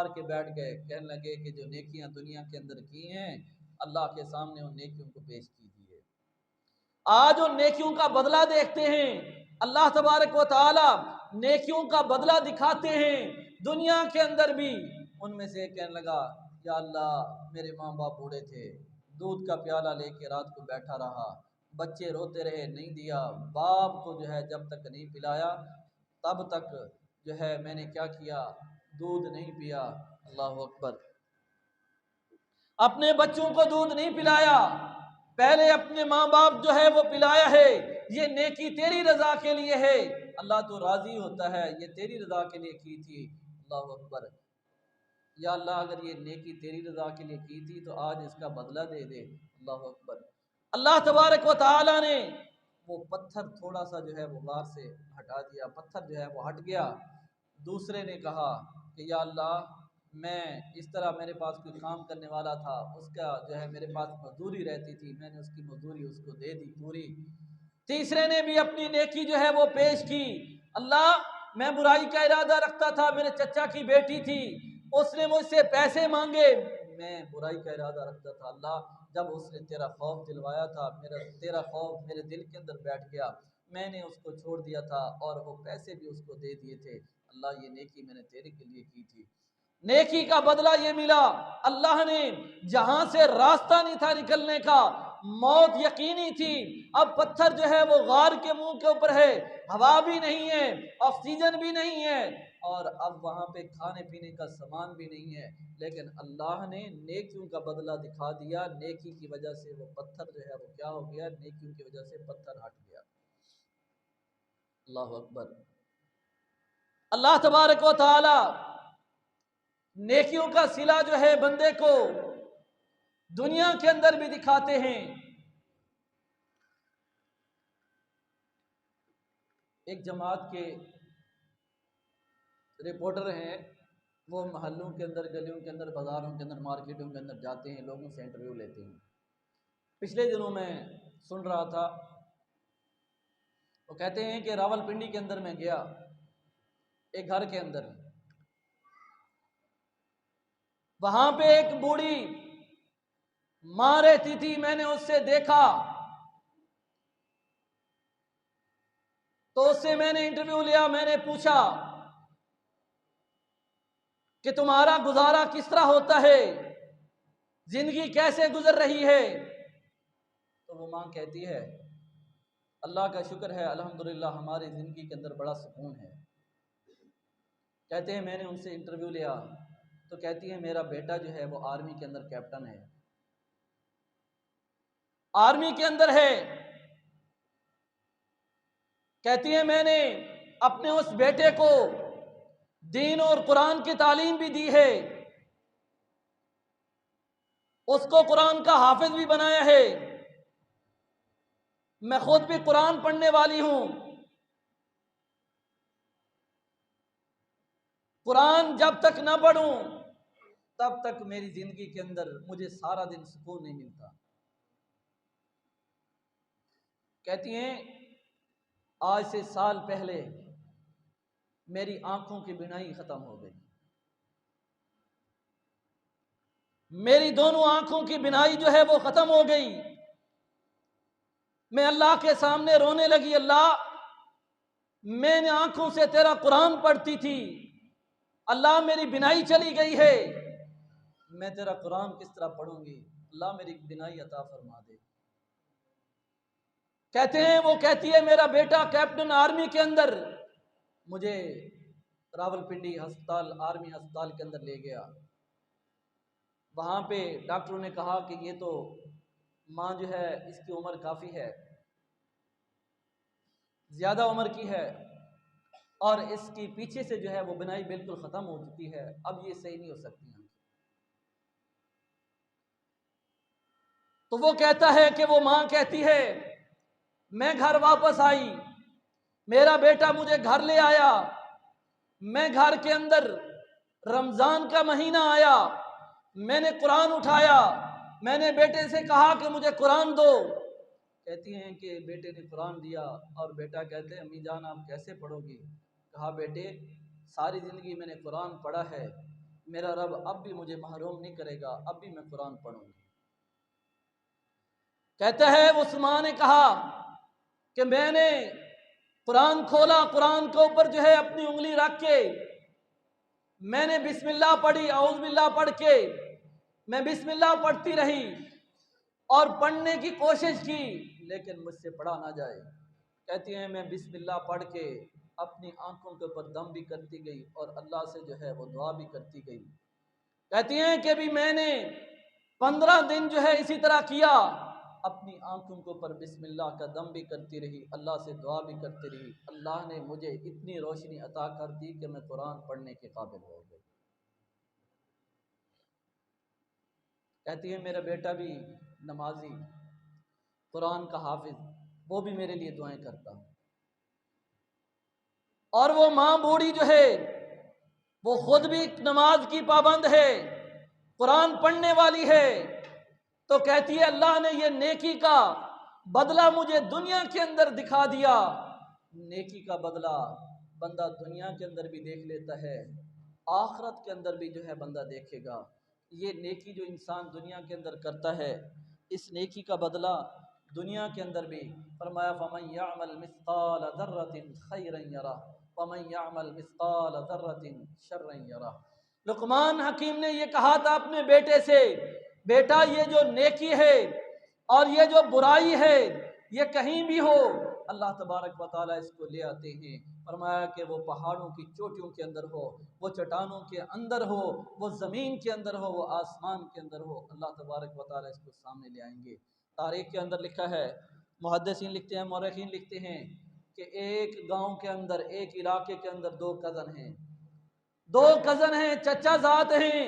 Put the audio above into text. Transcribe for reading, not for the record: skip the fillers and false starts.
مار کے بیٹھ گئے، کہنے لگے کہ جو نیکیاں دنیا کے اندر کی ہیں اللہ کے سامنے ان نیکیوں کو پیش کیجیے۔ آج ان نیکیوں کا بدلہ دیکھتے ہیں، اللہ تبارک و تعالی نیکیوں کا بدلہ دکھاتے ہیں دنیا کے اندر بھی۔ ان میں سے کہنے لگا یا اللہ میرے ماں باپ بوڑھے تھے، دودھ کا پیالہ لے کے رات کو بیٹھا رہا، بچے روتے رہے نہیں دیا، باپ کو جو ہے جب تک نہیں پلایا تب تک جو ہے میں نے کیا کیا، دودھ نہیں پیا۔ اللہ اکبر، اپنے بچوں کو دودھ نہیں پلایا، پہلے اپنے ماں باپ جو ہے وہ پلایا ہے، یہ نیکی تیری رضا کے لیے ہے، اللہ تو راضی ہوتا ہے، یہ تیری رضا کے لیے کی تھی۔ اللہ اکبر، یا اللہ اگر یہ نیکی تیری رضا کے لیے کی تھی تو آج اس کا بدلہ دے دے۔ اللہ اکبر، اللہ تبارک و تعالی نے وہ پتھر تھوڑا سا جو ہے وہ غار سے ہٹا دیا، پتھر جو ہے وہ ہٹ گیا۔ دوسرے نے کہا کہ یا اللہ میں اس طرح میرے پاس کوئی کام کرنے والا تھا، اس کا جو ہے میرے پاس مزدوری رہتی تھی، میں نے اس کی مزدوری اس کو دے دی پوری۔ تیسرے نے بھی اپنی نیکی جو ہے وہ پیش کی، اللہ میں برائی کا ارادہ رکھتا تھا، میرے چچا کی بیٹی تھی، اس نے مجھ سے پیسے مانگے، میں برائی کا ارادہ رکھتا تھا، اللہ جب اس نے تیرا خوف دلوایا تھا، تیرا خوف میرے دل کے اندر بیٹھ گیا، میں نے اس کو چھوڑ دیا تھا اور وہ پیسے بھی اس کو دے دیے تھے، اللہ یہ نیکی میں نے تیرے کے لیے کی تھی۔ نیکی کا بدلہ یہ ملا، اللہ نے جہاں سے راستہ نہیں تھا نکلنے کا، موت یقینی تھی، اب پتھر جو ہے وہ غار کے منہ کے اوپر ہے، ہوا بھی نہیں ہے، آکسیجن بھی نہیں ہے، اور اب وہاں پہ کھانے پینے کا سامان بھی نہیں ہے، لیکن اللہ نے نیکیوں کا بدلہ دکھا دیا، نیکی کی وجہ سے وہ پتھر جو ہے وہ کیا ہو گیا، نیکیوں کی وجہ سے پتھر ہٹ گیا۔ اللہ اکبر، اللہ تبارک و تعالی نیکیوں کا صلہ جو ہے بندے کو دنیا کے اندر بھی دکھاتے ہیں۔ ایک جماعت کے رپورٹر ہیں، وہ محلوں کے اندر، گلیوں کے اندر، بازاروں کے اندر، مارکیٹوں کے اندر جاتے ہیں، لوگوں سے انٹرویو لیتے ہیں۔ پچھلے دنوں میں سن رہا تھا، وہ کہتے ہیں کہ راولپنڈی کے اندر میں گیا، ایک گھر کے اندر، وہاں پہ ایک بوڑھی ماں رہتی تھی، میں نے اس سے دیکھا تو اس سے میں نے انٹرویو لیا، میں نے پوچھا کہ تمہارا گزارا کس طرح ہوتا ہے، زندگی کیسے گزر رہی ہے؟ تو وہ ماں کہتی ہے اللہ کا شکر ہے الحمدللہ ہماری زندگی کے اندر بڑا سکون ہے۔ کہتے ہیں میں نے ان سے انٹرویو لیا تو کہتی ہے میرا بیٹا جو ہے وہ آرمی کے اندر کیپٹن ہے، آرمی کے اندر ہے۔ کہتی ہے میں نے اپنے اس بیٹے کو دین اور قرآن کی تعلیم بھی دی ہے، اس کو قرآن کا حافظ بھی بنایا ہے، میں خود بھی قرآن پڑھنے والی ہوں، قرآن جب تک نہ پڑھوں تب تک میری زندگی کے اندر مجھے سارا دن سکون نہیں ملتا۔ کہتی ہیں آج سے سال پہلے میری آنکھوں کی بینائی ختم ہو گئی، میری دونوں آنکھوں کی بینائی جو ہے وہ ختم ہو گئی، میں اللہ کے سامنے رونے لگی، اللہ میں نے آنکھوں سے تیرا قرآن پڑھتی تھی، اللہ میری بینائی چلی گئی ہے، میں تیرا قرآن کس طرح پڑھوں گی، اللہ میری بینائی عطا فرما دے۔ کہتے ہیں وہ کہتی ہے میرا بیٹا کیپٹن آرمی کے اندر مجھے راولپنڈی ہسپتال، آرمی ہسپتال کے اندر لے گیا، وہاں پہ ڈاکٹروں نے کہا کہ یہ تو ماں جو ہے اس کی عمر کافی ہے، زیادہ عمر کی ہے، اور اس کی پیچھے سے جو ہے وہ بینائی بالکل ختم ہو چکی ہے، اب یہ صحیح نہیں ہو سکتی ہیں۔ تو وہ کہتا ہے کہ وہ ماں کہتی ہے میں گھر واپس آئی، میرا بیٹا مجھے گھر لے آیا، میں گھر کے اندر رمضان کا مہینہ آیا، میں نے قرآن اٹھایا، میں نے بیٹے سے کہا کہ مجھے قرآن دو، کہتی ہیں کہ بیٹے نے قرآن دیا، اور بیٹا کہتے ہیں امی جان آپ کیسے پڑھو گی؟ کہا بیٹے ساری زندگی میں نے قرآن پڑھا ہے، میرا رب اب بھی مجھے محروم نہیں کرے گا، اب بھی میں قرآن پڑھوں گا۔ کہتا ہے اس ماں نے کہا کہ میں نے قرآن کھولا، قرآن کے اوپر جو ہے اپنی انگلی رکھ کے میں نے بسم اللہ پڑھی، اعوذ باللہ پڑھ کے میں بسم اللہ پڑھتی رہی اور پڑھنے کی کوشش کی، لیکن مجھ سے پڑھا نہ جائے۔ کہتی ہیں میں بسم اللہ پڑھ کے اپنی آنکھوں کے اوپر دم بھی کرتی گئی اور اللہ سے جو ہے وہ دعا بھی کرتی گئی۔ کہتی ہیں کہ بھی میں نے 15 دن جو ہے اسی طرح کیا، اپنی آنکھوں کے اوپر بسم اللہ کا دم بھی کرتی رہی، اللہ سے دعا بھی کرتی رہی، اللہ نے مجھے اتنی روشنی عطا کر دی کہ میں قرآن پڑھنے کے قابل ہو گئی۔ کہتی ہے میرا بیٹا بھی نمازی، قرآن کا حافظ، وہ بھی میرے لیے دعائیں کرتا، اور وہ ماں بوڑھی جو ہے وہ خود بھی نماز کی پابند ہے، قرآن پڑھنے والی ہے، تو کہتی ہے اللہ نے یہ نیکی کا بدلہ مجھے دنیا کے اندر دکھا دیا۔ نیکی کا بدلہ بندہ دنیا کے اندر بھی دیکھ لیتا ہے، آخرت کے اندر بھی جو ہے بندہ دیکھے گا۔ یہ نیکی جو انسان دنیا کے اندر کرتا ہے، اس نیکی کا بدلہ دنیا کے اندر بھی فرمایا فَمَن يَعْمَلْ مِثْقَالَ ذَرَّةٍ خَيْرًا يَرَهُ وَمَن يَعْمَلْ مِثْقَالَ ذَرَّةٍ شَرًّا يَرَهُ۔ لقمان حکیم نے یہ کہا تھا اپنے بیٹے سے، بیٹا یہ جو نیکی ہے اور یہ جو برائی ہے یہ کہیں بھی ہو، اللہ تبارک و تعالیٰ اس کو لے آتے ہیں۔ فرمایا کہ وہ پہاڑوں کی چوٹیوں کے اندر ہو، وہ چٹانوں کے اندر ہو، وہ زمین کے اندر ہو، وہ آسمان کے اندر ہو، اللہ تبارک و تعالیٰ اس کو سامنے لے آئیں گے۔ تاریخ کے اندر لکھا ہے، محدثین لکھتے ہیں، مورخین لکھتے ہیں کہ ایک گاؤں کے اندر، ایک علاقے کے اندر دو کزن ہیں، چچا زاد ہیں۔